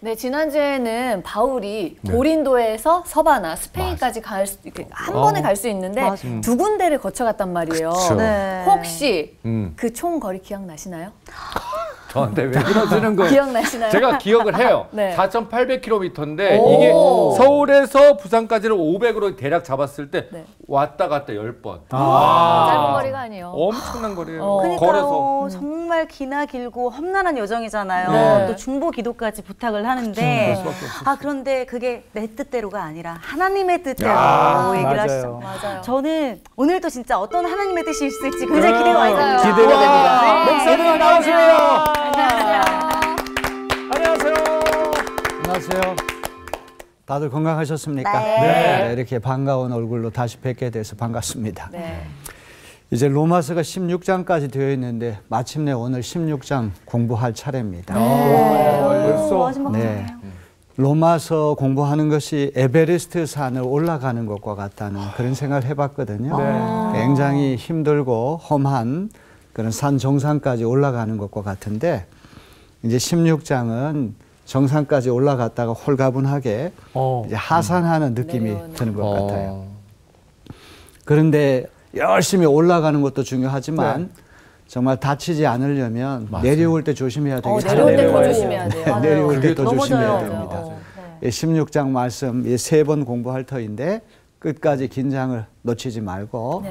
네, 지난주에는 바울이 고린도에서 서바나, 스페인까지 한 번에 갈 수 있는데 두 군데를 거쳐갔단 말이에요. 네. 혹시 그 총 거리 기억나시나요? 저한테 왜 그러시는 거예요? 기억나시나요? 제가 기억을 해요. 네. 4,800km인데 이게 서울에서 부산까지를 500으로 대략 잡았을 때 네. 왔다 갔다 10번. 짧은 거리가 아니에요. 엄청난 거리예요. 그러니까요. 걸어서. 정말 기나 길고 험난한 여정이잖아요. 네. 또 중보 기도까지 부탁을 하는데 그런데 그게 내 뜻대로가 아니라 하나님의 뜻대로 얘기를 하시죠. 맞아요. 저는 오늘도 진짜 어떤 하나님의 뜻이 있을지 굉장히 기대가 많이 됩니다. 기대가 됩니다. 네. 목사님 나오세요. 안녕하세요. 안녕하세요. 다들 건강하셨습니까? 네. 이렇게 반가운 얼굴로 다시 뵙게 돼서 반갑습니다. 네. 이제 로마서가 16장까지 되어 있는데 마침내 오늘 16장 공부할 차례입니다. 벌써. 마지막 네. 로마서 공부하는 것이 에베레스트 산을 올라가는 것과 같다는 그런 생각을 해봤거든요. 굉장히 힘들고 험한 그런 산 정상까지 올라가는 것과 같은데 이제 16장은 정상까지 올라갔다가 홀가분하게 이제 하산하는 느낌이 드는 것 같아요. 그런데 열심히 올라가는 것도 중요하지만 정말 다치지 않으려면 내려올 때 조심해야 되겠죠. 내려올 때 더 조심해야 돼요. 내려올 때 더 조심해야 넘어져요. 됩니다. 16장 말씀 3번 공부할 터인데 끝까지 긴장을 놓치지 말고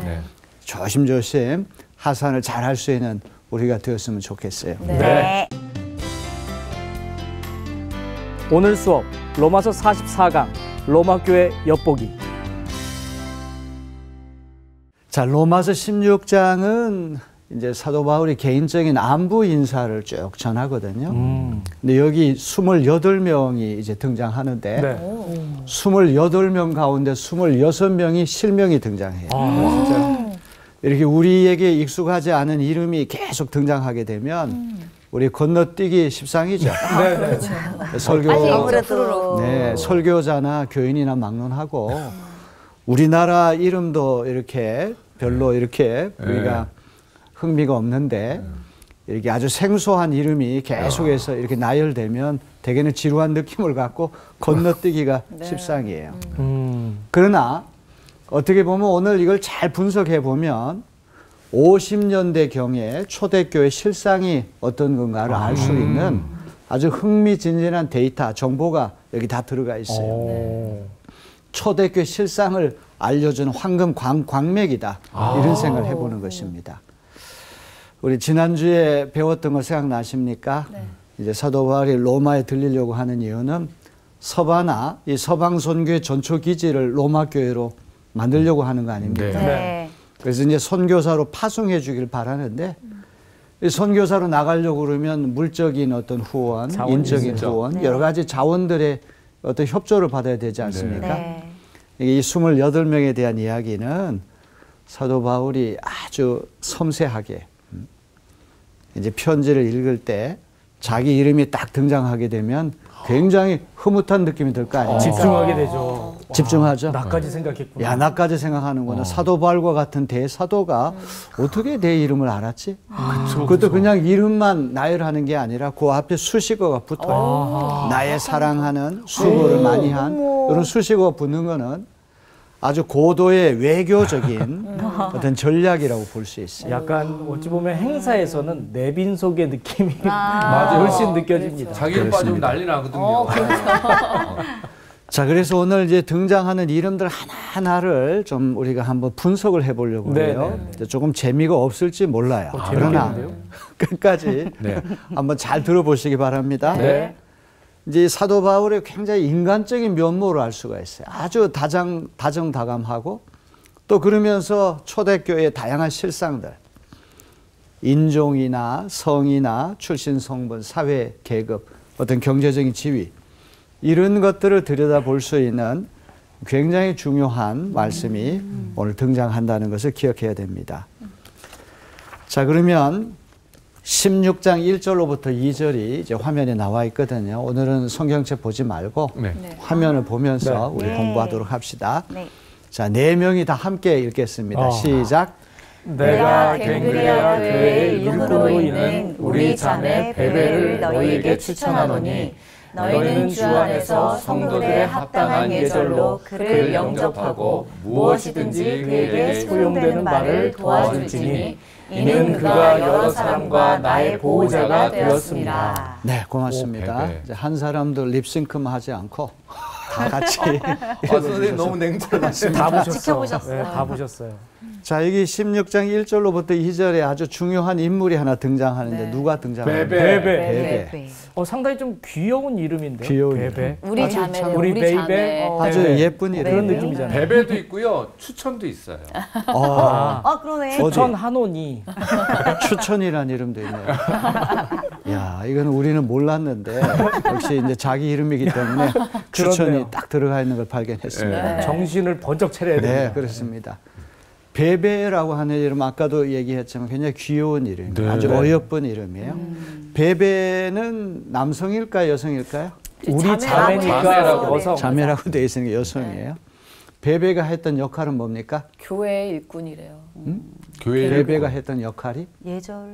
조심조심 하산을 잘 할 수 있는 우리가 되었으면 좋겠어요. 네. 오늘 수업 로마서 44강 로마교회 엿보기. 자, 로마서 16장은 이제 사도 바울이 개인적인 안부 인사를 쭉 전하거든요. 근데 여기 28명이 이제 등장하는데 28명 가운데 26명이 실명이 등장해요. 진짜요? 이렇게 우리에게 익숙하지 않은 이름이 계속 등장하게 되면 우리 건너뛰기 십상이죠. 설교자나 교인이나 막론하고 우리나라 이름도 이렇게 별로 이렇게 우리가 흥미가 없는데 이렇게 아주 생소한 이름이 계속해서 이렇게 나열되면 대개는 지루한 느낌을 갖고 건너뛰기가 십상이에요. 그러나 어떻게 보면 오늘 이걸 잘 분석해 보면 50년대경에 초대교회 실상이 어떤 건가를 알 수 있는 아주 흥미진진한 데이터, 정보가 여기 다 들어가 있어요. 초대교회 실상을 알려주는 황금 광맥이다. 이런 생각을 해보는 것입니다. 우리 지난주에 배웠던 거 생각나십니까? 이제 사도 바울이 로마에 들리려고 하는 이유는 서바나, 이 서방 선교의 전초 기지를 로마 교회로 만들려고 하는 거 아닙니까? 그래서 이제 선교사로 파송해 주길 바라는데 이 선교사로 나가려고 그러면 물적인 어떤 후원, 인적인 후원, 여러 가지 자원들의 어떤 협조를 받아야 되지 않습니까? 이 28명에 대한 이야기는 사도 바울이 아주 섬세하게 이제 편지를 읽을 때 자기 이름이 딱 등장하게 되면 굉장히 흐뭇한 느낌이 들 거 아니에요? 집중하게 되죠. 집중하죠. 나까지 생각했구나. 야, 나까지 생각하는구나. 사도 바울과 같은 대사도가 어떻게 내 이름을 알았지? 그것도 그냥 이름만 나열하는 게 아니라 그 앞에 수식어가 붙어요. 나의 사랑하는, 수고를 많이 한 이런 수식어가 붙는 거는 아주 고도의 외교적인 어떤 전략이라고 볼 수 있어요. 약간 어찌 보면 행사에서는 내빈속의 느낌이 훨씬 느껴집니다. 자기 이름 빠지면 난리 나거든요. 자, 그래서 오늘 이제 등장하는 이름들 하나하나를 좀 우리가 한번 분석을 해보려고 해요. 조금 재미가 없을지 몰라요. 그러나 끝까지 한번 잘 들어보시기 바랍니다. 이제 사도 바울의 굉장히 인간적인 면모를 알 수가 있어요. 아주 다정다감하고 또 그러면서 초대교회의 다양한 실상들, 인종이나 성이나 출신 성분, 사회 계급, 어떤 경제적인 지위 이런 것들을 들여다볼 수 있는 굉장히 중요한 말씀이 오늘 등장한다는 것을 기억해야 됩니다. 자, 그러면 16장 1절로부터 2절이 이제 화면에 나와 있거든요. 오늘은 성경책 보지 말고 화면을 보면서 우리 공부하도록 합시다. 자, 4명이 다 함께 읽겠습니다. 시작. 내가 갱그레아 교회의 일부로 있는 우리 자매 베베를 너희에게 추천하노니 너희는 주 안에서 성도들의 합당한 예절로 그를 영접하고 무엇이든지 그에게 소용되는 바를 도와줄지니 이는 그가 여러 사람과 나의 보호자가 되었습니다. 네, 고맙습니다. 이제 한 사람도 립싱크만 하지 않고 다 같이 선생님 너무 냉철하시네. 다 보셨어요. 지켜보셨어요. 네, 다 보셨어요. 자, 여기 16장 1절로부터 2절에 아주 중요한 인물이 하나 등장하는데 네. 누가 등장합니까? 베베. 베베. 상당히 좀 귀여운 이름인데요. 귀여운 베베. 우리 자매래요. 우리 우리 베이베. 자매. 아주 베베. 예쁜 이름. 그런 느낌이잖아요. 베베도 있고요. 추천도 있어요. 그러네. 추천 한온이. 추천이라는 이름도 있네요. 야, 이건 우리는 몰랐는데 역시 이제 자기 이름이기 때문에 추천이 그렇네요. 딱 들어가 있는 걸 발견했습니다. 네. 정신을 번쩍 차려야 됩니다. 네, 그렇습니다. 베베라고 하는 이름 아까도 얘기했지만 굉장히 귀여운 이름이에요. 네. 아주 어여쁜 이름이에요. 베베는 남성일까요, 여성일까요? 우리 자매라고 자매니까 여성. 자매라고 되어 있으니까 여성이에요. 베베가 했던 역할은 뭡니까? 교회의 일꾼이래요. 교회를 베베가 했던 역할이 예절로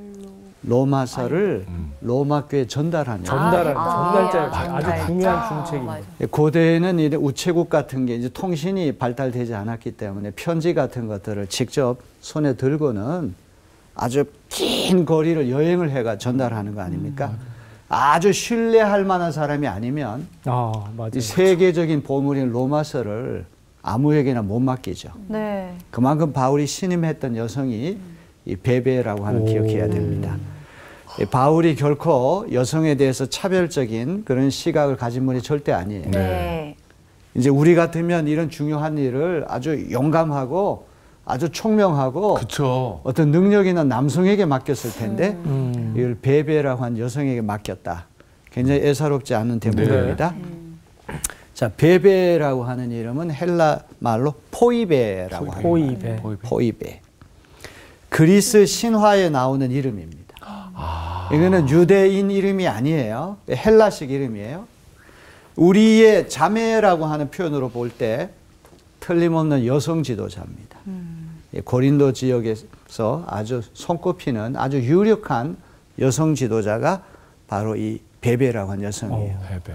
로마서를 로마 교회에 전달하는 전달하는 전달자 전달자. 아주 중요한 중책입니다. 맞아. 고대에는 이제 우체국 같은 게 이제 통신이 발달되지 않았기 때문에 편지 같은 것들을 직접 손에 들고는 아주 긴 거리를 여행을 해가 전달하는 거 아닙니까? 아주 신뢰할 만한 사람이 아니면 맞아요. 이 세계적인 보물인 로마서를 아무에게나 못 맡기죠. 네. 그만큼 바울이 신임했던 여성이 이 베베라고 하는 기억해야 됩니다. 이 바울이 결코 여성에 대해서 차별적인 그런 시각을 가진 분이 절대 아니에요. 네. 이제 우리 같으면 이런 중요한 일을 아주 용감하고 아주 총명하고 그쵸. 어떤 능력 있는 남성에게 맡겼을 텐데 이걸 베베라고 한 여성에게 맡겼다. 굉장히 애사롭지 않은 대목입니다. 자, 베베라고 하는 이름은 헬라 말로 포이베라고 합니다. 포이베. 포이베. 그리스 신화에 나오는 이름입니다. 이거는 유대인 이름이 아니에요. 헬라식 이름이에요. 우리의 자매라고 하는 표현으로 볼 때 틀림없는 여성 지도자입니다. 고린도 지역에서 아주 손꼽히는 아주 유력한 여성 지도자가 바로 이 베베라고 하는 여성이에요. 베베.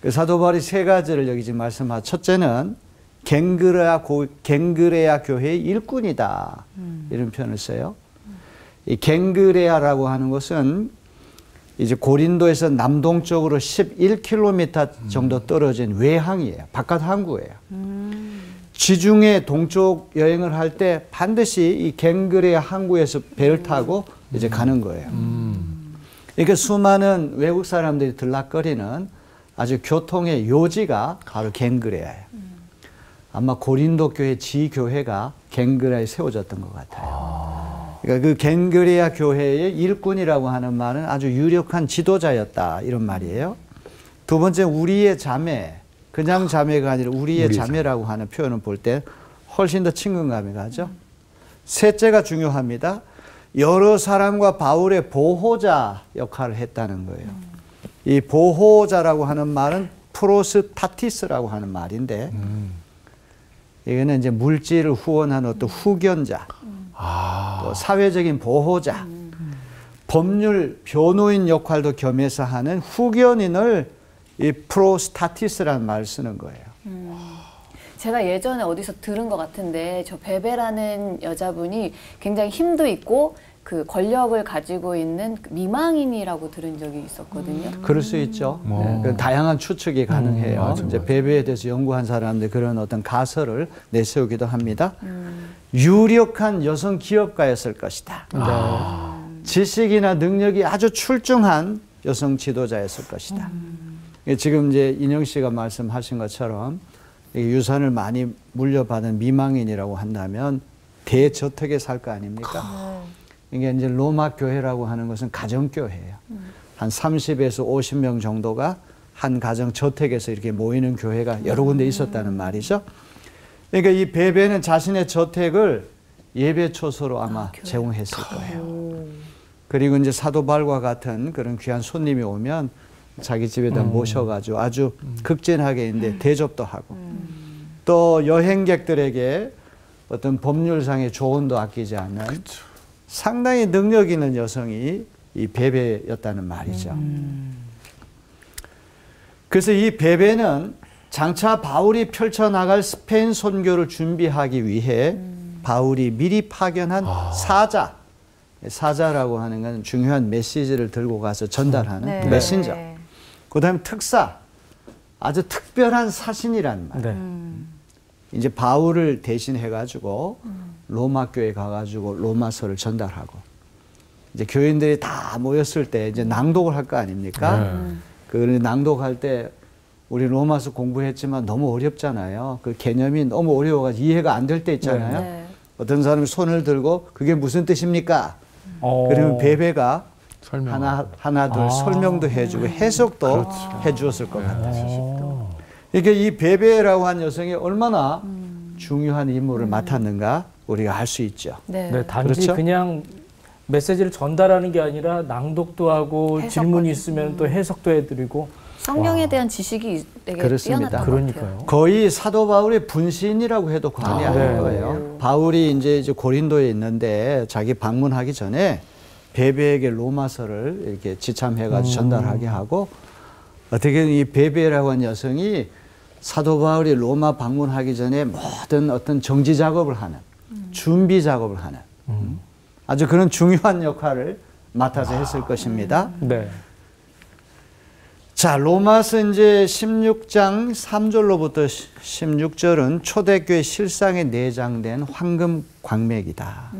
그 사도 바울이 세 가지를 여기 지금 말씀하죠. 첫째는 갱그레아 교회의 일꾼이다. 이런 표현을 써요. 이 갱그레아라고 하는 것은 이제 고린도에서 남동쪽으로 11km 정도 떨어진 외항이에요. 바깥 항구예요. 지중해 동쪽 여행을 할 때 반드시 이 갱그레아 항구에서 배를 타고 이제 가는 거예요. 그러니까 수많은 외국 사람들이 들락거리는 아주 교통의 요지가 바로 갱그레아예요. 아마 고린도 교회 지교회가 갱그레아에 세워졌던 것 같아요. 그러니까 그 갱그레아 교회의 일꾼이라고 하는 말은 아주 유력한 지도자였다 이런 말이에요. 두 번째 우리의 자매, 그냥 자매가 아니라 우리의 자매라고 하는 표현을 볼 때 훨씬 더 친근감이 가죠. 셋째가 중요합니다. 여러 사람과 바울의 보호자 역할을 했다는 거예요. 이 보호자라고 하는 말은 프로스타티스라고 하는 말인데 이거는 이제 물질을 후원하는 어떤 후견자, 또 사회적인 보호자, 법률 변호인 역할도 겸해서 하는 후견인을 이 프로스타티스라는 말을 쓰는 거예요. 제가 예전에 어디서 들은 것 같은데 저 베베라는 여자분이 굉장히 힘도 있고 그 권력을 가지고 있는 미망인이라고 들은 적이 있었거든요. 그럴 수 있죠. 네, 다양한 추측이 가능해요. 맞아, 이제 맞아. 베베에 대해서 연구한 사람들 그런 어떤 가설을 내세우기도 합니다. 유력한 여성 기업가였을 것이다. 지식이나 능력이 아주 출중한 여성 지도자였을 것이다. 지금 이제 인영 씨가 말씀하신 것처럼 유산을 많이 물려받은 미망인이라고 한다면 대저택에 살 거 아닙니까? 이게 이제 로마 교회라고 하는 것은 가정교회예요. 한 30에서 50명 정도가 한 가정 저택에서 이렇게 모이는 교회가 여러 군데 있었다는 말이죠. 그러니까 이 베베는 자신의 저택을 예배 초소로 아마 제공했을 거예요. 그리고 이제 사도 바울과 같은 그런 귀한 손님이 오면 자기 집에다 모셔가지고 아주 극진하게 이제 대접도 하고 또 여행객들에게 어떤 법률상의 조언도 아끼지 않는 상당히 능력 있는 여성이 이 베베였다는 말이죠. 그래서 이 베베는 장차 바울이 펼쳐나갈 스페인 선교를 준비하기 위해 바울이 미리 파견한 사자라고 하는 건 중요한 메시지를 들고 가서 전달하는 네. 메신저. 네. 그 다음에 특사, 아주 특별한 사신이란 말. 네. 이제 바울을 대신해가지고 로마 교회 가가지고 로마서를 전달하고 이제 교인들이 다 모였을 때 이제 낭독을 할 거 아닙니까? 그 낭독할 때 우리 로마서 공부했지만 너무 어렵잖아요. 그 개념이 너무 어려워가지고 이해가 안 될 때 있잖아요. 네. 어떤 사람이 손을 들고 그게 무슨 뜻입니까? 그러면 베베가 하나 둘 설명도 해주고 해석도 해주었을 것 같아요. 이게 이 베베라고 한 여성이 얼마나 중요한 임무를 맡았는가 우리가 알 수 있죠. 네. 네, 단지 그렇죠? 그냥 메시지를 전달하는 게 아니라 낭독도 하고 해석까지. 질문이 있으면 또 해석도 해드리고 성경에 대한 지식이 되게 그렇습니다. 뛰어났던 것 같아요. 그러니까요. 거의 사도 바울의 분신이라고 해도 과언이 아닐 네. 거예요. 바울이 이제 고린도에 있는데 자기 방문하기 전에 베베에게 로마서를 이렇게 지참해가지고 전달하게 하고 어떻게 이 베베라고 하는 여성이 사도 바울이 로마 방문하기 전에 모든 어떤 정지 작업을 하는 준비 작업을 하는 아주 그런 중요한 역할을 맡아서 했을 것입니다. 네. 자, 로마서 이제 16장 3절로부터 16절은 초대교회 실상에 내장된 황금 광맥이다.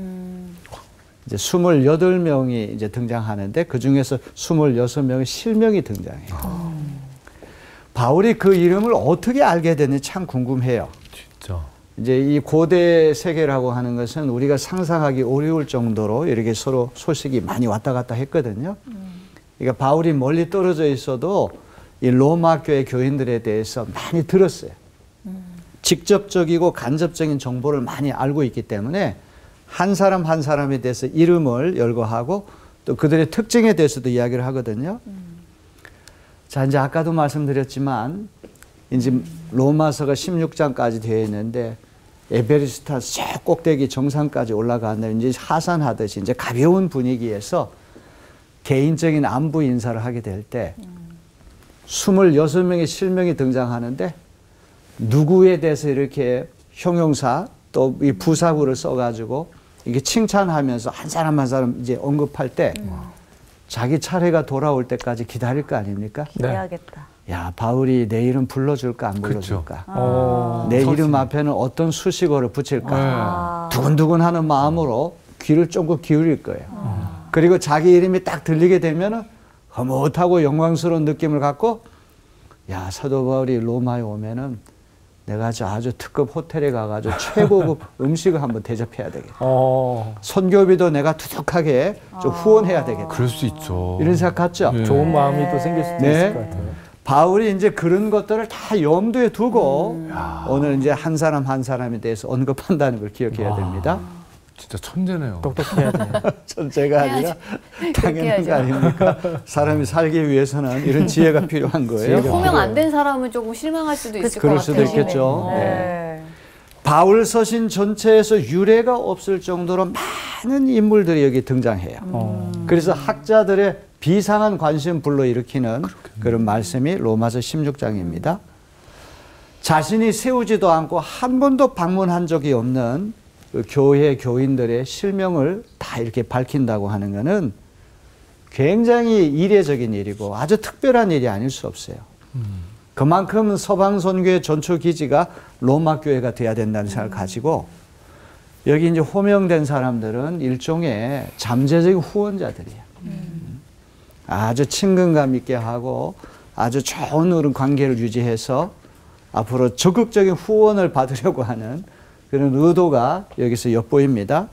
이제 28명이 이제 등장하는데 그 중에서 26명의 실명이 등장해요. 바울이 그 이름을 어떻게 알게 됐는지 참 궁금해요. 진짜. 이제 이 고대 세계라고 하는 것은 우리가 상상하기 어려울 정도로 이렇게 서로 소식이 많이 왔다 갔다 했거든요. 그러니까 바울이 멀리 떨어져 있어도 이 로마 교회 교인들에 대해서 많이 들었어요. 직접적이고 간접적인 정보를 많이 알고 있기 때문에 한 사람 한 사람에 대해서 이름을 열거하고 또 그들의 특징에 대해서도 이야기를 하거든요. 자, 이제 아까도 말씀드렸지만 이제 로마서가 16장까지 되어 있는데 에베리스타스 저 꼭대기 정상까지 올라가는 이제 하산하듯이 이제 가벼운 분위기에서 개인적인 안부 인사를 하게 될 때 26명의 실명이 등장하는데 누구에 대해서 이렇게 형용사 또 이 부사구를 써가지고 이게 칭찬하면서 한 사람 한 사람 이제 언급할 때 자기 차례가 돌아올 때까지 기다릴 거 아닙니까? 기대하겠다. 야, 바울이 내 이름 불러줄까 안 불러줄까? 내 이름 앞에는 어떤 수식어를 붙일까? 두근두근하는 마음으로 귀를 조금 기울일 거예요. 그리고 자기 이름이 딱 들리게 되면은 흐뭇하고 영광스러운 느낌을 갖고 야, 사도 바울이 로마에 오면은 내가 아주 특급 호텔에 가가지고 최고급 음식을 한번 대접해야 되겠다. 선교비도 내가 두둑하게 좀 후원해야 되겠다. 그럴 수 있죠. 이런 생각 같죠? 네. 좋은 마음이 또 생길 수도 네. 있을 것 같아요. 바울이 이제 그런 것들을 다 염두에 두고 오늘 이제 한 사람 한 사람에 대해서 언급한다는 걸 기억해야 됩니다. 진짜 천재네요. 똑똑해야 돼요. 전제가 아니라 당연한 거 아닙니까? 사람이 살기 위해서는 이런 지혜가 필요한 거예요. 호명 안 된 사람은 조금 실망할 수도 있을 것 그럴 같아요. 수도 있겠죠. 네. 바울 서신 전체에서 유례가 없을 정도로 많은 인물들이 여기 등장해요. 그래서 학자들의 비상한 관심 불러일으키는 그런 말씀이 로마서 16장입니다. 자신이 세우지도 않고 한 번도 방문한 적이 없는 그 교회 교인들의 실명을 다 이렇게 밝힌다고 하는 것은 굉장히 이례적인 일이고 아주 특별한 일이 아닐 수 없어요. 그만큼 서방 선교의 전초 기지가 로마 교회가 돼야 된다는 생각을 가지고 여기 이제 호명된 사람들은 일종의 잠재적인 후원자들이에요. 아주 친근감 있게 하고 아주 좋은 그런 관계를 유지해서 앞으로 적극적인 후원을 받으려고 하는 그런 의도가 여기서 엿보입니다.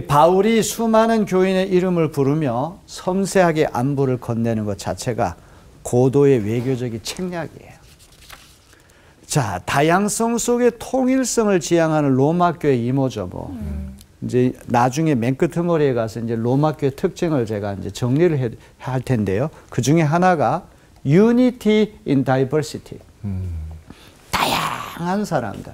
바울이 수많은 교인의 이름을 부르며 섬세하게 안부를 건네는 것 자체가 고도의 외교적인 책략이에요. 자, 다양성 속에 통일성을 지향하는 로마 교회 이모죠, 뭐. 이제 나중에 맨 끝머리에 가서 이제 로마 교회 특징을 제가 이제 정리를 할 텐데요. 그 중에 하나가 Unity in Diversity. 다양한 사람들.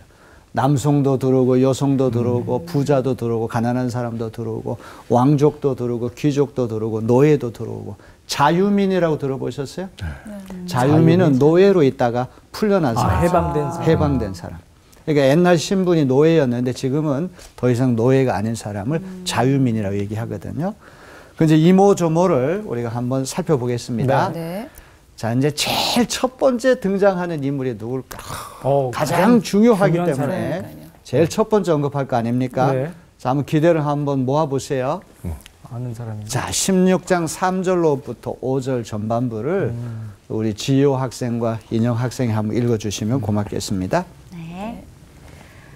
남성도 들어오고 여성도 들어오고 부자도 들어오고 가난한 사람도 들어오고 왕족도 들어오고 귀족도 들어오고 노예도 들어오고 자유민이라고 들어보셨어요? 자유민은 노예로 있다가 풀려난 사람. 해방된 사람. 해방된 사람. 그러니까 옛날 신분이 노예였는데 지금은 더 이상 노예가 아닌 사람을 자유민이라고 얘기하거든요. 그런데 이모저모를 우리가 한번 살펴보겠습니다. 네. 자, 이제 제일 첫 번째 등장하는 인물이 누굴까? 가장 중요하기 중요한 때문에 사람이니까요. 제일 첫 번째 언급할 거 아닙니까? 네. 자, 한번 기대를 한번 모아보세요. 아는 사람이. 자, 16장 3절로부터 5절 전반부를 우리 지효 학생과 인영 학생이 한번 읽어주시면 고맙겠습니다. 네.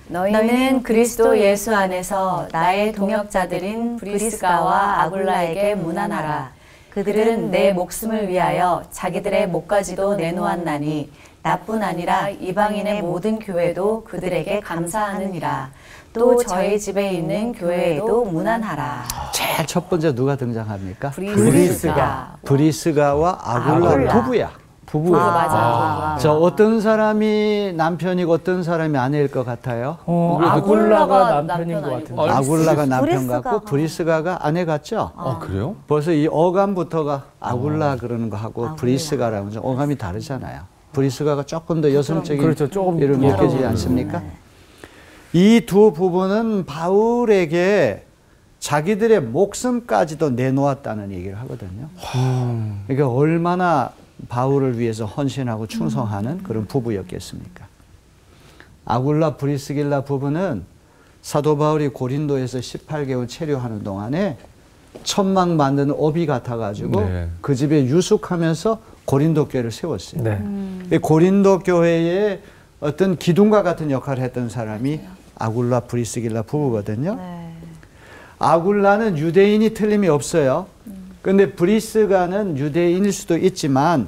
너희는 그리스도 예수 안에서 나의 동역자들인 브리스가와 아굴라에게 문안하라. 그들은 내 목숨을 위하여 자기들의 목까지도 내놓았나니 나뿐 아니라 이방인의 모든 교회도 그들에게 감사하느니라. 또 저희 집에 있는 교회에도 문안하라. 제일 첫 번째 누가 등장합니까? 브리스가. 브리스가와 아굴라 부부야. 부부. 맞아. 자, 어떤 사람이 남편이고 어떤 사람이 아내일 것 같아요? 아굴라가 남편인 것 같은데. 아굴라가 남편 브리스가가. 같고 브리스가가 아내 같죠? 그래요? 벌써 이 어감부터가 아굴라 그러는 거 하고 브리스가라고 좀 어감이 다르잖아요. 브리스가가 조금 더 여성적인 그렇죠. 조금 이름이 느껴지지 않습니까? 이 두 부부는 바울에게 자기들의 목숨까지도 내놓았다는 얘기를 하거든요. 그러니까 얼마나 바울을 위해서 헌신하고 충성하는 그런 부부였겠습니까? 아굴라 브리스길라 부부는 사도 바울이 고린도에서 18개월 체류하는 동안에 천막 만드는 업이 같아가지고 네. 그 집에 유숙하면서 고린도 교회를 세웠어요. 네. 이 고린도 교회에 어떤 기둥과 같은 역할을 했던 사람이 아굴라 브리스길라 부부거든요. 네. 아굴라는 유대인이 틀림이 없어요. 그런데 브리스가는 유대인일 수도 있지만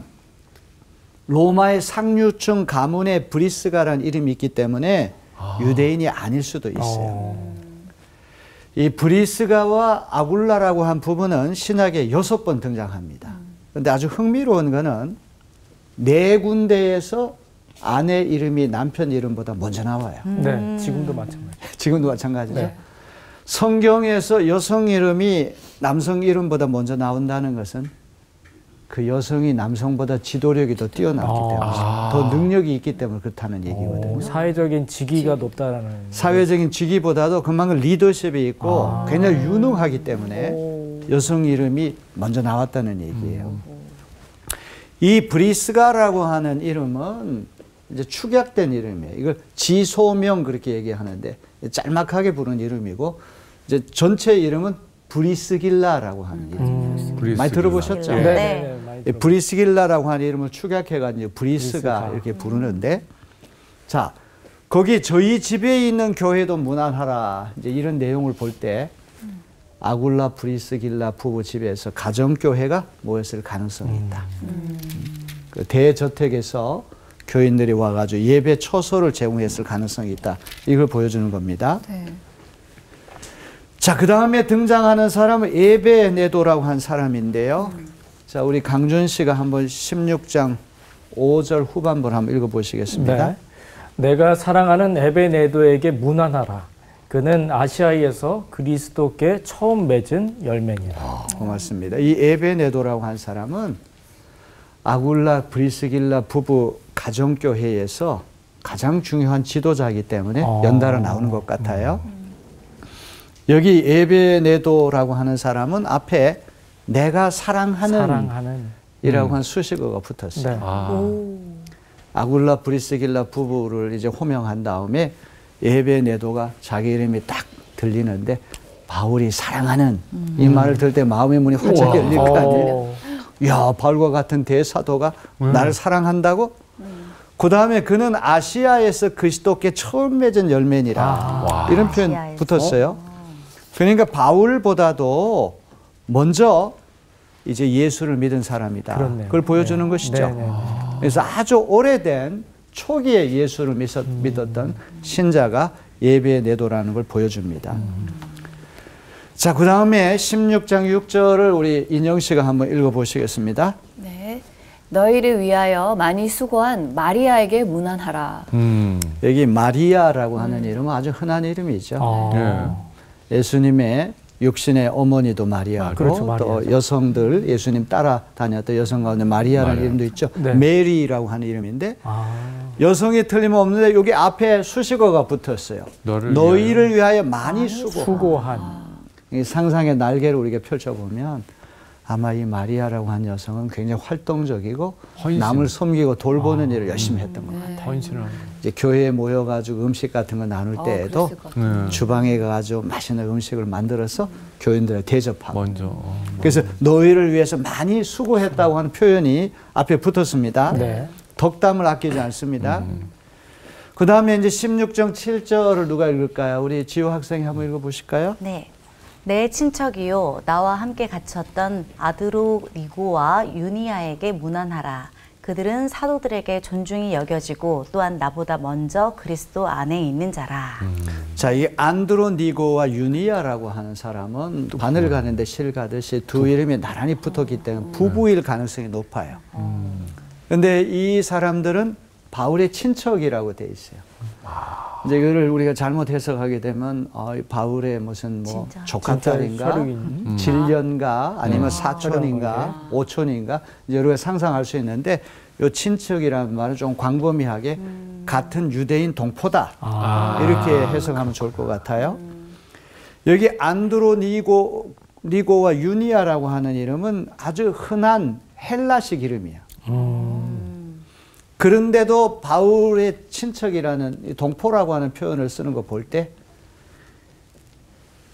로마의 상류층 가문에 브리스가라는 이름이 있기 때문에 유대인이 아닐 수도 있어요. 이 브리스가와 아굴라라고 한 부분은 신약에 6번 등장합니다. 그런데 아주 흥미로운 거는 4군데에서 아내 이름이 남편 이름보다 먼저 나와요. 네. 지금도 마찬가지. 지금도 마찬가지죠. 네. 성경에서 여성 이름이 남성 이름보다 먼저 나온다는 것은 그 여성이 남성보다 지도력이 더 뛰어나기 때문에 더 능력이 있기 때문에 그렇다는 얘기거든요. 사회적인 직위가 높다라는. 사회적인 직위보다도 그만큼 리더십이 있고 굉장히 유능하기 때문에 여성 이름이 먼저 나왔다는 얘기예요. 이 브리스가라고 하는 이름은 이제 축약된 이름이에요. 이걸 지소명 그렇게 얘기하는데 짤막하게 부른 이름이고 이제 전체 이름은 브리스길라라고 하는 이름. 많이 들어보셨죠? 네. 네. 많이 이 브리스길라라고 하는 이름을 축약해가지고 브리스가 이렇게 부르는데, 자 거기 저희 집에 있는 교회도 문안하라 이제 이런 내용을 볼 때 아굴라 브리스길라 부부 집에서 가정교회가 모였을 가능성이 있다. 그 대저택에서 교인들이 와가지고 예배 처소를 제공했을 가능성이 있다. 이걸 보여주는 겁니다. 네. 자, 그 다음에 등장하는 사람은 에베네도라고 한 사람인데요. 자, 우리 강준 씨가 한번 16장 5절 후반부를 한번 읽어보시겠습니다. 네. 내가 사랑하는 에베네도에게 문안하라. 그는 아시아에서 그리스도께 처음 맺은 열매니라. 고맙습니다. 이 에베네도라고 한 사람은 아굴라 브리스길라 부부 가정교회에서 가장 중요한 지도자이기 때문에 연달아 나오는 것 같아요. 여기 에베네도라고 하는 사람은 앞에 내가 사랑하는 이라고 한 수식어가 붙었어요. 네. 아굴라 브리스길라 부부를 이제 호명한 다음에 에베네도가 자기 이름이 딱 들리는데 바울이 사랑하는 이 말을 들을 때 마음의 문이 활짝 열릴 거 아니에요. 야, 바울과 같은 대사도가 나를 사랑한다고? 그 다음에 그는 아시아에서 그리스도께 처음 맺은 열매니라. 이런 표현 아시아에서. 붙었어요. 그러니까 바울보다도 먼저 이제 예수를 믿은 사람이다. 그렇네요. 그걸 보여주는 것이죠. 네. 그래서 아주 오래된 초기에 예수를 믿었던 신자가 에베네도라는 걸 보여줍니다. 자, 그 다음에 16장 6절을 우리 인영 씨가 한번 읽어보시겠습니다. 네. 너희를 위하여 많이 수고한 마리아에게 문안하라. 여기 마리아라고 하는 이름은 아주 흔한 이름이죠. 예. 예수님의 육신의 어머니도 마리아고 그렇죠, 또 마리아죠. 여성들 예수님 따라다녔던 여성 가운데 마리아라는 마리아. 이름도 있죠. 네. 메리라고 하는 이름인데 아. 여성이 틀림없는데 여기 앞에 수식어가 붙었어요. 너희를 위하여 많이 수고한. 이 상상의 날개를 우리가 펼쳐보면 아마 이 마리아라고 한 여성은 굉장히 활동적이고 헌신. 남을 섬기고 돌보는 일을 열심히 했던 것 같아요. 헌신을 하는 이제 교회에 모여가지고 음식 같은 거 나눌 때에도 그랬을 것 같아요. 주방에 가가지고 맛있는 음식을 만들어서 교인들에 대접하고 먼저. 그래서 너희를 위해서 많이 수고했다고 하는 표현이 앞에 붙었습니다. 네. 덕담을 아끼지 않습니다. 그 다음에 이제 16장 7절을 누가 읽을까요? 우리 지호 학생이 한번 읽어보실까요? 네. 내 친척이요 나와 함께 갇혔던 아드로니고와 유니아에게 문안하라. 그들은 사도들에게 존중이 여겨지고 또한 나보다 먼저 그리스도 안에 있는 자라. 자, 이 안드로니고와 유니아라고 하는 사람은 바늘 가는데 실 가듯이 두 이름이 나란히 붙었기 때문에 부부일 가능성이 높아요. 그런데 이 사람들은 바울의 친척이라고 돼 있어요. 이제 이거를 우리가 잘못 해석하게 되면 바울의 무슨 뭐 진짜. 조카딸인가, 혈육인. 질년가, 아니면 사촌인가, 오촌인가 이제 우리가 상상할 수 있는데 이 친척이라는 말은 좀 광범위하게 같은 유대인 동포다 이렇게 해석하면 좋을 것 같아요. 여기 안드로니고와 유니아라고 하는 이름은 아주 흔한 헬라식 이름이에요. 그런데도 바울의 친척이라는 동포라고 하는 표현을 쓰는 거 볼 때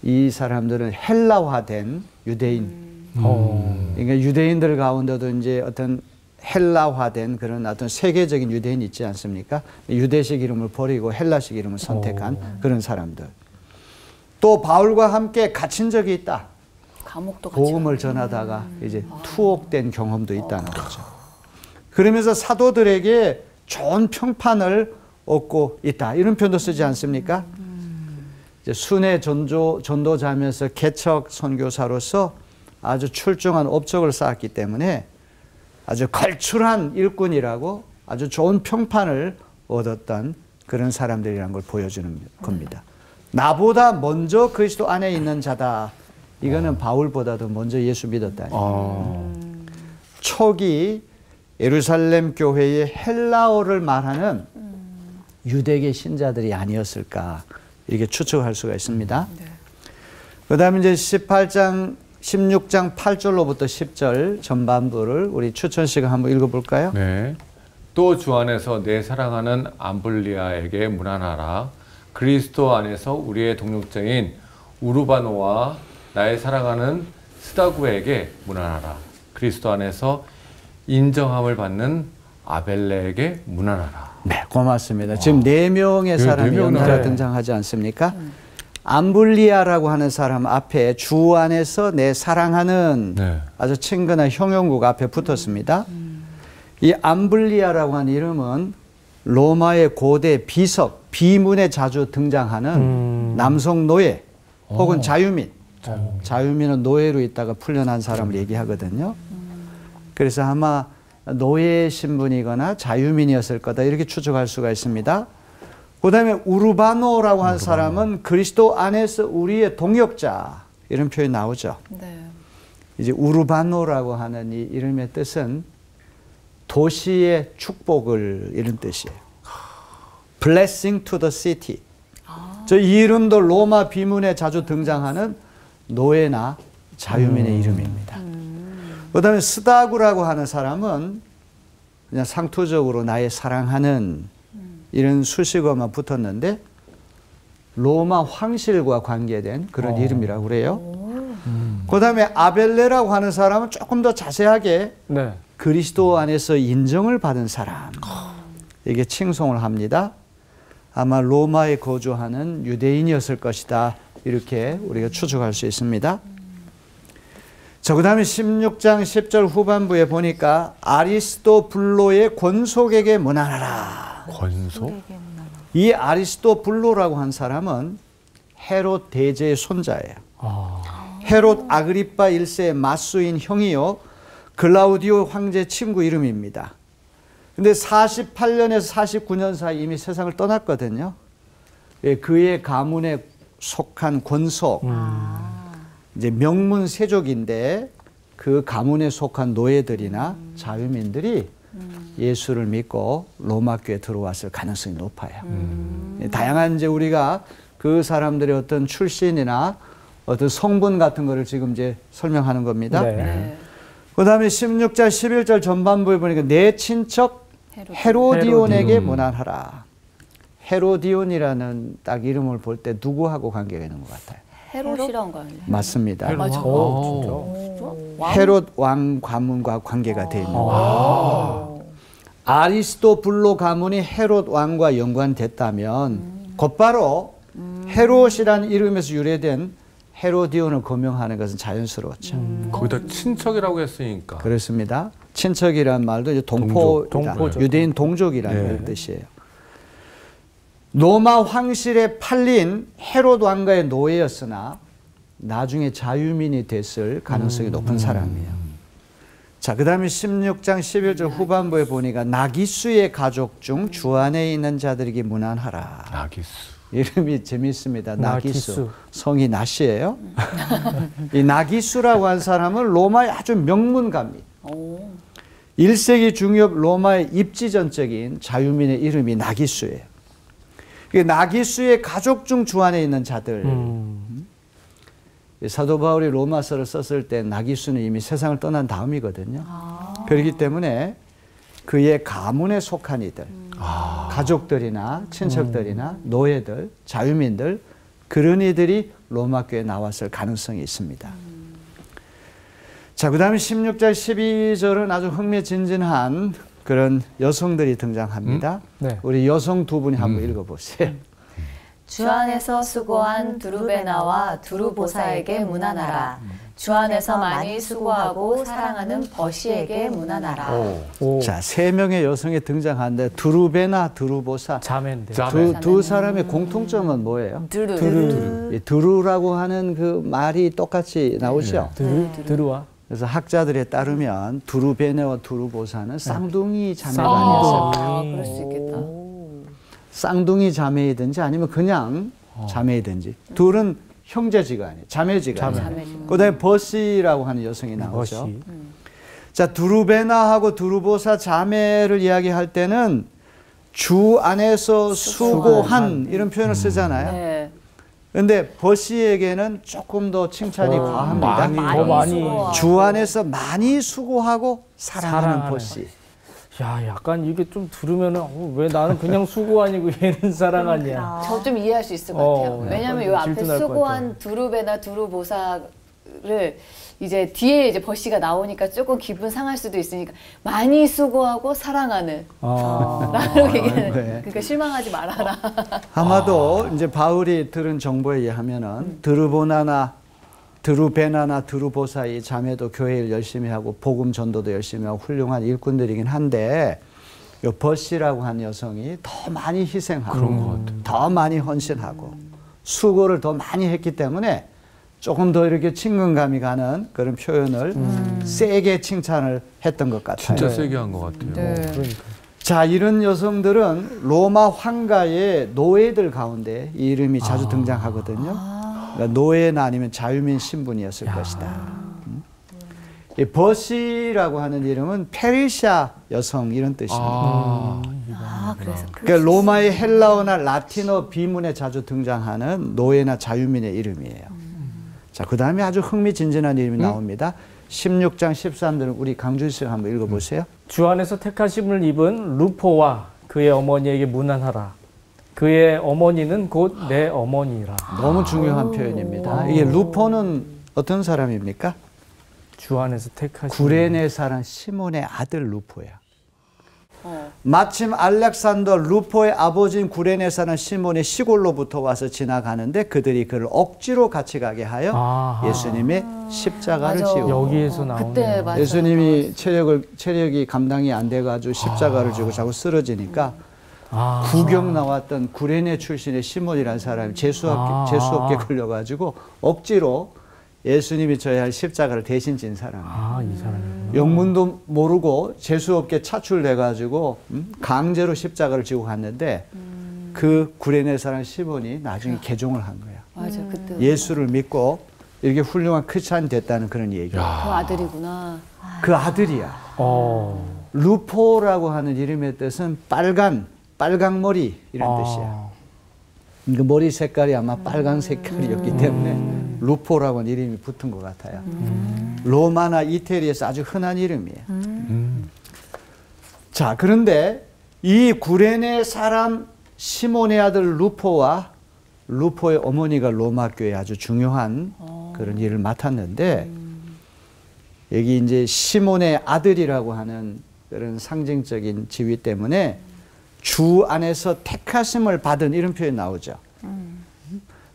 이 사람들은 헬라화된 유대인. 그러니까 유대인들 가운데도 이제 어떤 헬라화된 그런 어떤 세계적인 유대인이 있지 않습니까? 유대식 이름을 버리고 헬라식 이름을 선택한 그런 사람들. 또 바울과 함께 갇힌 적이 있다. 감옥도 같이 복음을 전하다가 이제 투옥된 경험도 있다는 거죠. 그러면서 사도들에게 좋은 평판을 얻고 있다. 이런 표현도 쓰지 않습니까? 이제 순회 전도자면서 개척 선교사로서 아주 출중한 업적을 쌓았기 때문에 아주 걸출한 일꾼이라고 아주 좋은 평판을 얻었던 그런 사람들이라는 걸 보여주는 겁니다. 나보다 먼저 그리스도 안에 있는 자다. 이거는 바울보다도 먼저 예수 믿었다. 초기 예루살렘 교회의 헬라어를 말하는 유대계 신자들이 아니었을까 이렇게 추측할 수가 있습니다. 그 다음에 이제 16장 8절로부터 10절 전반부를 우리 추천 씨가 한번 읽어볼까요? 네. 또 주 안에서 내 사랑하는 암블리아에게 문안하라. 그리스도 안에서 우리의 동력자인 우르바노와 나의 사랑하는 스다구에게 문안하라. 그리스도 안에서 인정함을 받는 아벨레에게 문안하라. 네, 고맙습니다. 지금 4명의 사람이 연달아 등장하지 않습니까? 암블리아라고 하는 사람 앞에 주 안에서 내 사랑하는 아주 친근한 형용구가 앞에 붙었습니다. 이 암블리아라고 하는 이름은 로마의 고대 비석, 비문에 자주 등장하는 남성 노예 혹은 자유민. 자유민은 노예로 있다가 풀려난 사람을 얘기하거든요. 그래서 아마 노예 신분이거나 자유민이었을 거다 이렇게 추측할 수가 있습니다. 그 다음에 우르바노라고 하는 사람은 그리스도 안에서 우리의 동역자 이런 표현이 나오죠. 네. 이제 우르바노라고 하는 이 이름의 뜻은 도시의 축복을 이런 뜻이에요. Blessing to the city. 저 이 이름도 로마 비문에 자주 등장하는 노예나 자유민의 이름입니다. 그 다음에 스다구라고 하는 사람은 그냥 상투적으로 나의 사랑하는 이런 수식어만 붙었는데 로마 황실과 관계된 그런 이름이라고 그래요. 그 다음에 아벨레라고 하는 사람은 조금 더 자세하게 그리스도 안에서 인정을 받은 사람. 이게 칭송을 합니다. 아마 로마에 거주하는 유대인이었을 것이다. 이렇게 우리가 추측할 수 있습니다. 자, 그 다음에 16장 10절 후반부에 보니까 아리스토블로의 권속에게 문안하라. 권속? 이 아리스토블로라고 한 사람은 헤롯 대제의 손자예요. 헤롯 아그리파 1세의 맞수인 형이요 글라우디오 황제 친구 이름입니다. 근데 48년에서 49년 사이 이미 세상을 떠났거든요. 그의 가문에 속한 권속. 이제 명문 세족인데 그 가문에 속한 노예들이나 자유민들이 예수를 믿고 로마 교회에 들어왔을 가능성이 높아요. 다양한 이제 우리가 그 사람들의 어떤 출신이나 어떤 성분 같은 거를 지금 이제 설명하는 겁니다. 네. 그다음에 16절, 11절 전반부에 보니까 내 친척 헤로디온에게 문안하라. 헤로디온이라는 딱 이름을 볼 때 누구하고 관계가 있는 것 같아요? 헤롯이란 거 아니에요? 맞습니다. 맞아. 진짜? 헤롯 왕 가문과 관계가 되어 있는 거예요. 아리스토블로 가문이 헤롯 왕과 연관됐다면 곧바로 헤롯이라는 이름에서 유래된 헤로디온을 거명하는 것은 자연스러웠죠. 거기다 친척이라고 했으니까. 그렇습니다. 친척이란 말도 이제 동포다. 동포죠. 유대인 동족이라는 뜻이에요. 로마 황실에 팔린 헤롯 왕가의 노예였으나 나중에 자유민이 됐을 가능성이 높은 사람이에요. 자, 그 다음에 16장 11절 후반부에 보니까 나기수의 가족 중 주 안에 있는 자들에게 문안하라. 나기수. 이름이 재미있습니다. 나기수. 나기수. 성이 나시예요. 이 나기수라고 한 사람은 로마의 아주 명문가입니다. 1세기 중엽 로마의 입지전적인 자유민의 이름이 나기수예요. 나기수의 가족 중 주 안에 있는 자들. 사도 바울이 로마서를 썼을 때 나기수는 이미 세상을 떠난 다음이거든요. 그렇기 때문에 그의 가문에 속한 이들, 가족들이나 친척들이나 노예들, 자유민들, 그런 이들이 로마 교회에 나왔을 가능성이 있습니다. 자, 그 다음에 16절, 12절은 아주 흥미진진한 그런 여성들이 등장합니다. 네. 우리 여성 두 분이 한번 읽어보세요. 주 안에서 수고한 두루베나와 두루보사에게 문안하라. 주 안에서 많이 수고하고 사랑하는 버시에게 문안하라. 오. 자, 세 명의 여성이 등장하는데 두루베나, 두루보사 자매인데. 두 사람의 공통점은 뭐예요? 두루. 이 두루라고 하는 그 말이 똑같이 나오죠. 드루와. 그래서 학자들에 따르면 두루베네와 두루보사는 쌍둥이 자매가 아니었을까. 아, 그럴 수 있겠다. 쌍둥이 자매이든지 아니면 그냥 자매이든지. 둘은 형제지간이에요. 자매지간이에요. 그다음에 버시라고 하는 여성이 나오죠. 버시. 자, 두루베나하고 두루보사 자매를 이야기할 때는 주 안에서 수고한 이런 표현을 쓰잖아요. 네. 근데 버시에게는 조금 더 칭찬이 과합니다. 더 많이. 주 안에서 많이 수고하고 사랑하는 버시. 야, 약간 이게 좀 들으면은 왜 나는 그냥 수고 아니고 얘는 사랑하냐. 저 좀 이해할 수 있을 것 같아요. 약간 왜냐하면 좀 이 앞에 질투날 것 수고한 두루베나 두루보사를 이제 뒤에 이제 버시가 나오니까 조금 기분 상할 수도 있으니까 많이 수고하고 사랑하는 라고 얘기하는. 네. 그러니까 실망하지 말아라. 아마도 이제 바울이 들은 정보에 의하면은 드루베나나 두루보사의 자매도 교회를 열심히 하고 복음 전도도 열심히 하고 훌륭한 일꾼들이긴 한데 요 버시라고 하는 여성이 더 많이 희생하고 더 많이 헌신하고 수고를 더 많이 했기 때문에 조금 더 이렇게 친근감이 가는 그런 표현을 세게 칭찬을 했던 것 같아요. 진짜 세게 한 것 같아요. 그러니까. 자, 이런 여성들은 로마 황가의 노예들 가운데 이 이름이 자주 등장하거든요. 그러니까 노예나 아니면 자유민 신분이었을 것이다. 이 버시라고 하는 이름은 페르시아 여성 이런 뜻입니다. 그래서 그러니까 로마의 헬라어나 라틴어 비문에 자주 등장하는 노예나 자유민의 이름이에요. 자, 그 다음에 아주 흥미진진한 이름이 나옵니다. 16장 13절은 우리 강준 씨가 한번 읽어보세요. 주 안에서 택하심을 입은 루포와 그의 어머니에게 문안하라. 그의 어머니는 곧 내 어머니라. 너무 중요한 표현입니다. 이게 루포는 어떤 사람입니까? 주 안에서 택하심. 구레네 사람 시몬의 아들 루포야. 마침 알렉산더 루포의 아버지인 구레네 사람 시몬의 시골로부터 와서 지나가는데 그들이 그를 억지로 같이 가게 하여 예수님의 십자가를 맞아. 지고 여기에서 그때 나오네요. 맞아요. 예수님이 체력이 감당이 안 돼가지고 십자가를 지고 자꾸 쓰러지니까 구경 나왔던 구레네 출신의 시몬이라는 사람이 재수없게 걸려가지고 억지로 예수님이 져야 할 십자가를 대신 진 사람이에요. 이 사람이. 영문도 모르고 재수없게 차출돼가지고 강제로 십자가를 지고 갔는데 그 구레네 사람 시몬이 나중에 개종을 한 거야. 맞아, 그때 예수를 믿고 이렇게 훌륭한 크리스찬이 됐다는 그런 얘기예요. 그 아들이구나. 그 아들이야. 루포라고 하는 이름의 뜻은 빨강머리 이런 뜻이야. 그 머리 색깔이 아마 빨간 색깔이었기 때문에 루포라고 하는 이름이 붙은 것 같아요. 로마나 이태리에서 아주 흔한 이름이에요. 자, 그런데 이 구레네 사람 시몬의 아들 루포와 루포의 어머니가 로마 교회에 아주 중요한 그런 일을 맡았는데 여기 이제 시몬의 아들이라고 하는 그런 상징적인 지위 때문에 주 안에서 택하심을 받은 이런 표현이 나오죠.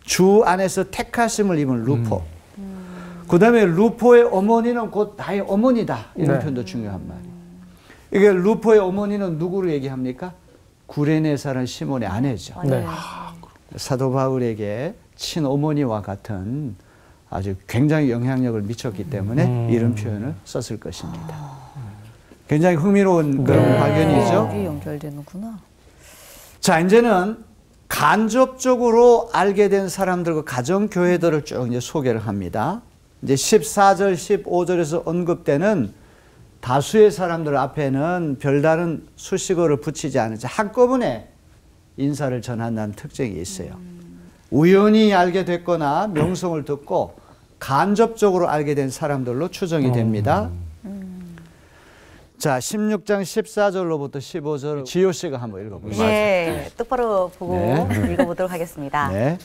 주 안에서 택하심을 입은 루포. 그 다음에 루포의 어머니는 곧 나의 어머니다. 이런 표현도 중요한 말이에요. 이게 루포의 어머니는 누구를 얘기합니까? 구레네 사람 시몬의 아내죠. 네. 사도 바울에게 친어머니와 같은 아주 굉장히 영향력을 미쳤기 때문에 이런 표현을 썼을 것입니다. 굉장히 흥미로운 그런 발견이죠. 여기 연결되는구나. 자, 이제는 간접적으로 알게 된 사람들과 가정교회들을 쭉 이제 소개를 합니다. 이제 14절, 15절에서 언급되는 다수의 사람들 앞에는 별다른 수식어를 붙이지 않으자 한꺼번에 인사를 전한다는 특징이 있어요. 우연히 알게 됐거나 명성을 듣고 간접적으로 알게 된 사람들로 추정이 됩니다. 자, 16장 14절로부터 15절 지효 씨가 한번 읽어보세요. 네, 똑바로 보고 네. 읽어보도록 하겠습니다. 네.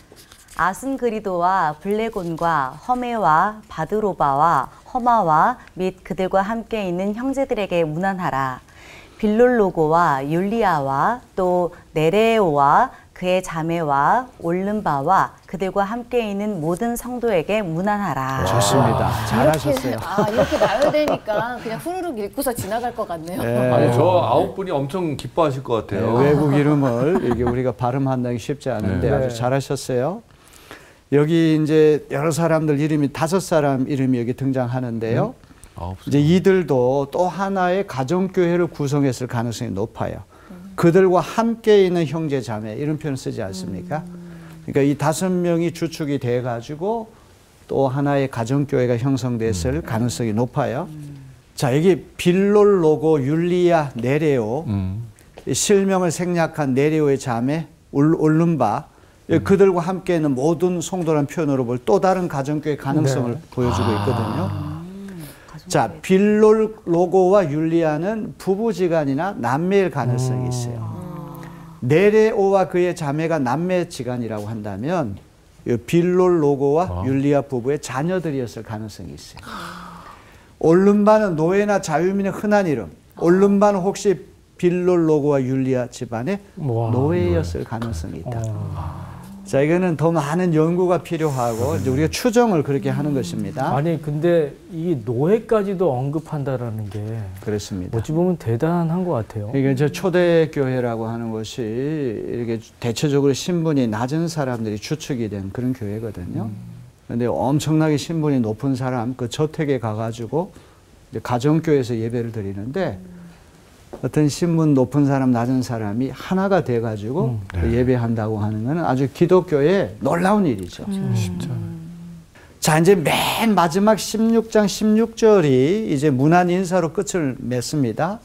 아순그리도와 블레곤과 허메와 바드로바와 허마와 및 그들과 함께 있는 형제들에게 문안하라. 빌롤로고와 율리아와 또 네레오와 그의 자매와 올른바와 그들과 함께 있는 모든 성도에게 문안하라. 좋습니다. 잘하셨어요. 이렇게 나열되니까 그냥 후루룩 읽고서 지나갈 것 같네요. 네. 아니 저 9분이 엄청 기뻐하실 것 같아요. 네, 외국 이름을 이게 우리가 발음한다기 쉽지 않은데 네. 아주 잘하셨어요. 여기 이제 여러 사람들 이름이 5사람 이름이 여기 등장하는데요. 이제 이들도 또 하나의 가정교회를 구성했을 가능성이 높아요. 그들과 함께 있는 형제 자매 이런 표현을 쓰지 않습니까? 그러니까 이 5명이 주축이 돼 가지고 또 하나의 가정교회가 형성됐을 가능성이 높아요. 자, 여기 빌롤로고 율리아 네레오 실명을 생략한 네레오의 자매 올른바 그들과 함께 있는 모든 성도라는 표현으로 볼 또 다른 가정교회 가능성을 보여주고 있거든요. 자, 빌롤로고와 율리아는 부부지간이나 남매일 가능성이 있어요. 네레오와 그의 자매가 남매지간이라고 한다면 빌롤로고와 율리아 부부의 자녀들이었을 가능성이 있어요. 올른바는 노예나 자유민의 흔한 이름. 올른바는 혹시 빌롤로고와 율리아 집안의 노예였을 가능성이 있다. 자, 이거는 더 많은 연구가 필요하고 이제 우리가 추정을 그렇게 하는 것입니다. 아니 근데 이 노예까지도 언급한다라는 게 그렇습니다. 어찌 보면 대단한 것 같아요. 이게 저 초대교회라고 하는 것이 이렇게 대체적으로 신분이 낮은 사람들이 주축이 된 그런 교회거든요. 그런데 엄청나게 신분이 높은 사람 그 저택에 가가지고 이제 가정교회에서 예배를 드리는데 어떤 신분 높은 사람, 낮은 사람이 하나가 돼가지고 예배한다고 하는 것은 아주 기독교의 놀라운 일이죠. 자, 이제 맨 마지막 16장 16절이 이제 문안 인사로 끝을 맺습니다.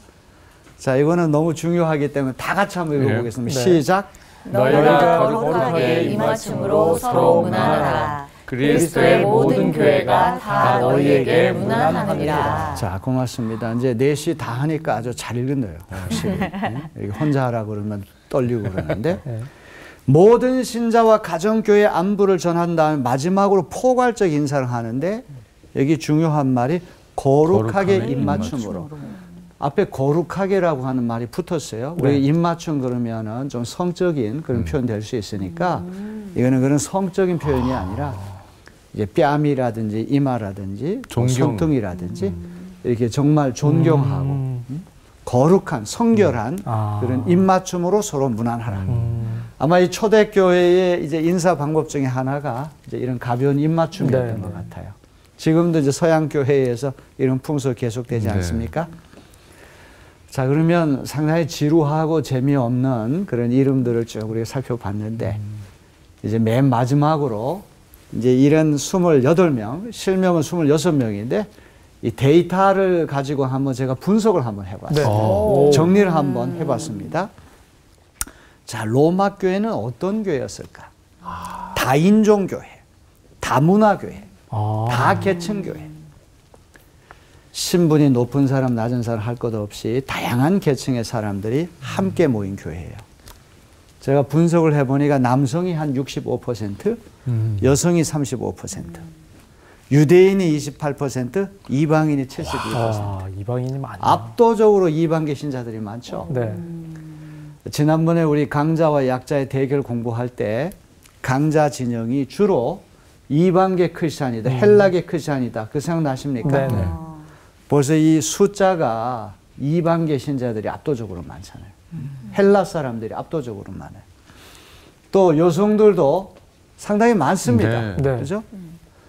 자, 이거는 너무 중요하기 때문에 다 같이 한번 읽어보겠습니다. 시작. 너희가 거룩하게 이맞춤으로 서로 문안하라. 그리스도의 모든 교회가 다 너희에게 문안하느니라. 자, 고맙습니다. 이제 넷이 다 하니까 아주 잘 읽었네요. 확실히. 혼자 하라고 그러면 떨리고 그러는데 모든 신자와 가정교회 안부를 전한 다음에 마지막으로 포괄적 인사를 하는데 여기 중요한 말이 거룩하게 입맞춤으로. 앞에 거룩하게라고 하는 말이 붙었어요. 우리 입맞춤 그러면은 좀 성적인 그런 표현 될 수 있으니까 이거는 그런 성적인 표현이 아니라 이제 뺨이라든지 이마라든지 손등이라든지 이렇게 정말 존경하고 거룩한 성결한 그런 입맞춤으로 서로 문안하라. 아마 이 초대교회의 이제 인사 방법 중에 하나가 이제 이런 가벼운 입맞춤이었던 것 같아요. 지금도 이제 서양 교회에서 이런 풍속 계속되지 않습니까? 자, 그러면 상당히 지루하고 재미없는 그런 이름들을 쭉 우리가 살펴봤는데 이제 맨 마지막으로 이제 일은 28명, 실명은 26명인데 이 데이터를 가지고 한번 제가 분석을 한번 해봤어요. 정리를 한번 해봤습니다. 자, 로마 교회는 어떤 교회였을까? 다인종 교회, 다문화 교회, 다계층 교회. 신분이 높은 사람, 낮은 사람 할 것 없이 다양한 계층의 사람들이 함께 모인 교회예요. 제가 분석을 해보니까 남성이 한 65%, 여성이 35%, 유대인이 28%, 이방인이 72%. 이방인이 많아. 압도적으로 이방계 신자들이 많죠. 네. 지난번에 우리 강자와 약자의 대결 공부할 때 강자 진영이 주로 이방계 크리스찬이다, 헬라계 크리스찬이다. 그 생각나십니까? 네. 벌써 이 숫자가 이방계 신자들이 압도적으로 많잖아요. 헬라 사람들이 압도적으로 많아요. 또 여성들도 상당히 많습니다. 네. 그렇죠?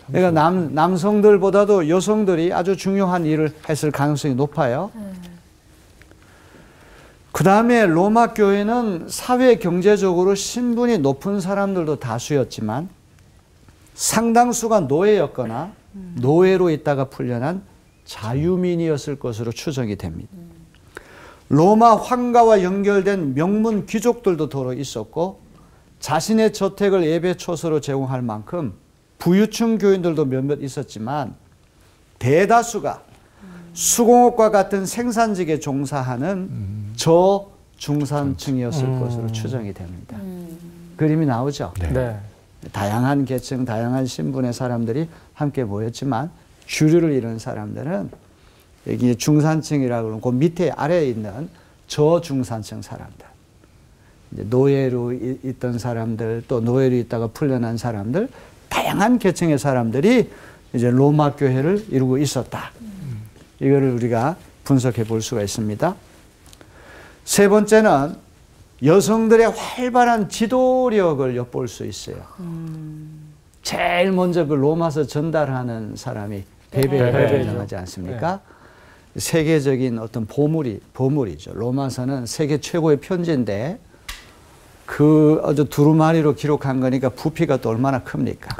그러니까 남성들보다도 여성들이 아주 중요한 일을 했을 가능성이 높아요. 그 다음에 로마 교회는 사회 경제적으로 신분이 높은 사람들도 다수였지만 상당수가 노예였거나 노예로 있다가 풀려난 자유민이었을 것으로 추정이 됩니다. 로마 황가와 연결된 명문 귀족들도 더러 있었고 자신의 저택을 예배 초소로 제공할 만큼 부유층 교인들도 몇몇 있었지만 대다수가 수공업과 같은 생산직에 종사하는 저중산층이었을 것으로 추정이 됩니다. 그림이 나오죠? 네. 다양한 계층, 다양한 신분의 사람들이 함께 모였지만 주류를 이루는 사람들은 여기 중산층이라고 그러고 그 밑에 아래에 있는 저중산층 사람들, 이제 노예로 있던 사람들, 또 노예로 있다가 풀려난 사람들, 다양한 계층의 사람들이 이제 로마 교회를 이루고 있었다. 이거를 우리가 분석해 볼 수가 있습니다. 세 번째는 여성들의 활발한 지도력을 엿볼 수 있어요. 제일 먼저 그 로마서 전달하는 사람이 베베가 유명하지 않습니까? 세계적인 어떤 보물이죠. 로마서는 세계 최고의 편지인데 그 아주 두루마리로 기록한 거니까 부피가 또 얼마나 큽니까?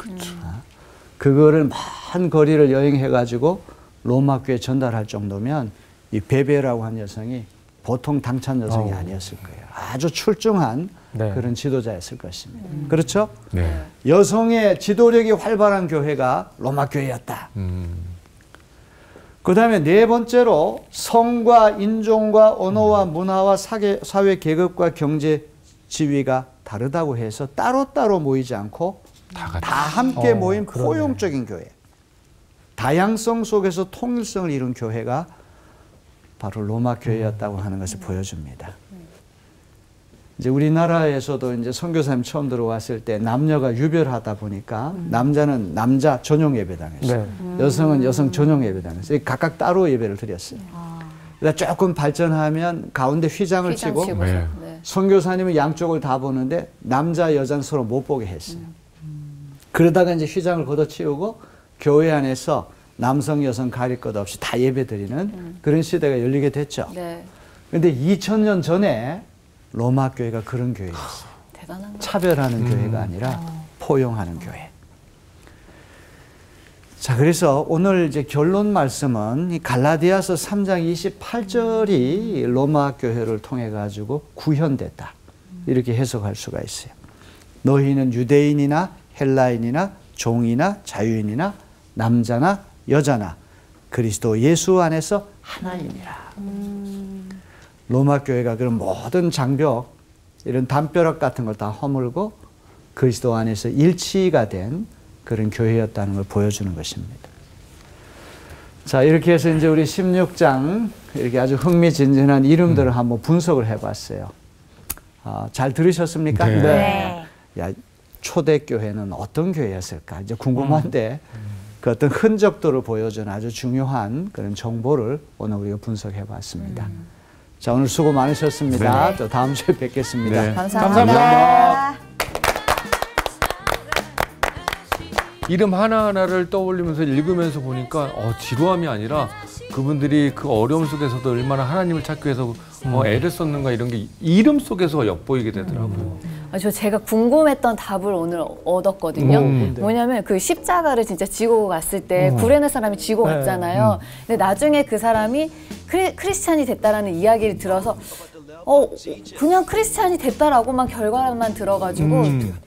그거를 먼 거리를 여행해가지고 로마 교회에 전달할 정도면 이 베베라고 한 여성이 보통 당찬 여성이 아니었을 거예요. 아주 출중한 그런 지도자였을 것입니다. 그렇죠? 네. 여성의 지도력이 활발한 교회가 로마 교회였다. 그 다음에 네 번째로 성과 인종과 언어와 문화와 사회 계급과 경제 지위가 다르다고 해서 따로따로 모이지 않고 다 함께 모인 포용적인 교회. 다양성 속에서 통일성을 이룬 교회가 바로 로마 교회였다고 하는 것을 보여줍니다. 이제 우리나라에서도 이제 선교사님 처음 들어왔을 때 남녀가 유별하다 보니까 남자는 남자 전용 예배당했어요. 여성은 여성 전용 예배당했어요. 각각 따로 예배를 드렸어요. 그러다 조금 발전하면 가운데 휘장을 치고 선교사님은 양쪽을 다 보는데 남자 여자는 서로 못 보게 했어요. 그러다가 이제 휘장을 걷어치우고 교회 안에서 남성 여성 가릴 것 없이 다 예배 드리는 그런 시대가 열리게 됐죠. 그런데 2000년 전에 로마 교회가 그런 교회였어요. 대단한 거. 차별하는 교회가 아니라 포용하는 교회. 자, 그래서 오늘 이제 결론 말씀은 이 갈라디아서 3장 28절이 로마 교회를 통해 가지고 구현됐다. 이렇게 해석할 수가 있어요. 너희는 유대인이나 헬라인이나 종이나 자유인이나 남자나 여자나 그리스도 예수 안에서 하나이니라. 로마 교회가 그런 모든 장벽, 이런 담벼락 같은 걸 다 허물고 그리스도 안에서 일치가 된 그런 교회였다는 걸 보여주는 것입니다. 자, 이렇게 해서 이제 우리 16장 이렇게 아주 흥미진진한 이름들을 한번 분석을 해봤어요. 잘 들으셨습니까? 네. 야, 초대교회는 어떤 교회였을까? 이제 궁금한데 그 어떤 흔적들을 보여주는 아주 중요한 그런 정보를 오늘 우리가 분석해봤습니다. 자, 오늘 수고 많으셨습니다. 또 다음 주에 뵙겠습니다. 네. 감사합니다. 이름 하나하나를 떠올리면서 읽으면서 보니까 지루함이 아니라 그분들이 그 어려움 속에서도 얼마나 하나님을 찾기 위해서 애를 썼는가 이런 게 이름 속에서 엿보이게 되더라고요. 제가 궁금했던 답을 오늘 얻었거든요. 뭔데요? 뭐냐면 그 십자가를 진짜 지고 갔을 때 구레네 사람이 지고 네. 갔잖아요. 근데 나중에 그 사람이 크리스찬이 됐다라는 이야기를 들어서 그냥 크리스찬이 됐다라고만 결과만 들어가지고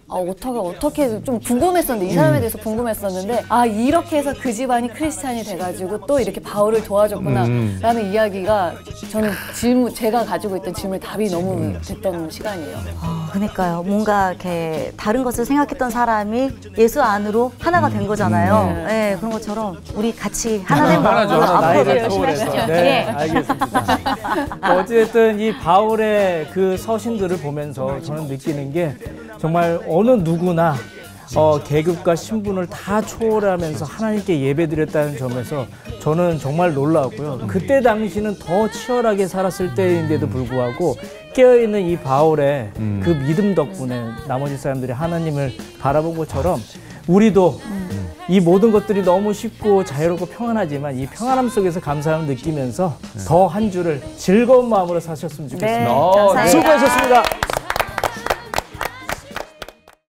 어떻게 좀 궁금했었는데 이 사람에 대해서 궁금했었는데 이렇게 해서 그 집안이 크리스찬이 돼가지고 또 이렇게 바울을 도와줬구나라는 이야기가 저는 제가 가지고 있던 질문의 답이 너무 됐던 시간이에요. 그러니까요. 뭔가 이렇게 다른 것을 생각했던 사람이 예수 안으로 하나가 된 거잖아요. 네, 그런 것처럼 우리 같이 하나 된 마음으로 앞으로 나이를 열심히 초월해서. 하시죠. 네, 알겠습니다. 어쨌든 이 바울의 그 서신들을 보면서 저는 느끼는 게 정말 어느 누구나 계급과 신분을 다 초월하면서 하나님께 예배드렸다는 점에서 저는 정말 놀라웠고요. 그때 당시는 더 치열하게 살았을 때인데도 불구하고 깨어있는 이 바울의 그 믿음 덕분에 나머지 사람들이 하나님을 바라본 것처럼 우리도 이 모든 것들이 너무 쉽고 자유롭고 평안하지만 이 평안함 속에서 감사함을 느끼면서 더 한 주를 즐거운 마음으로 사셨으면 좋겠습니다. 네, 감사합니다. 수고하셨습니다.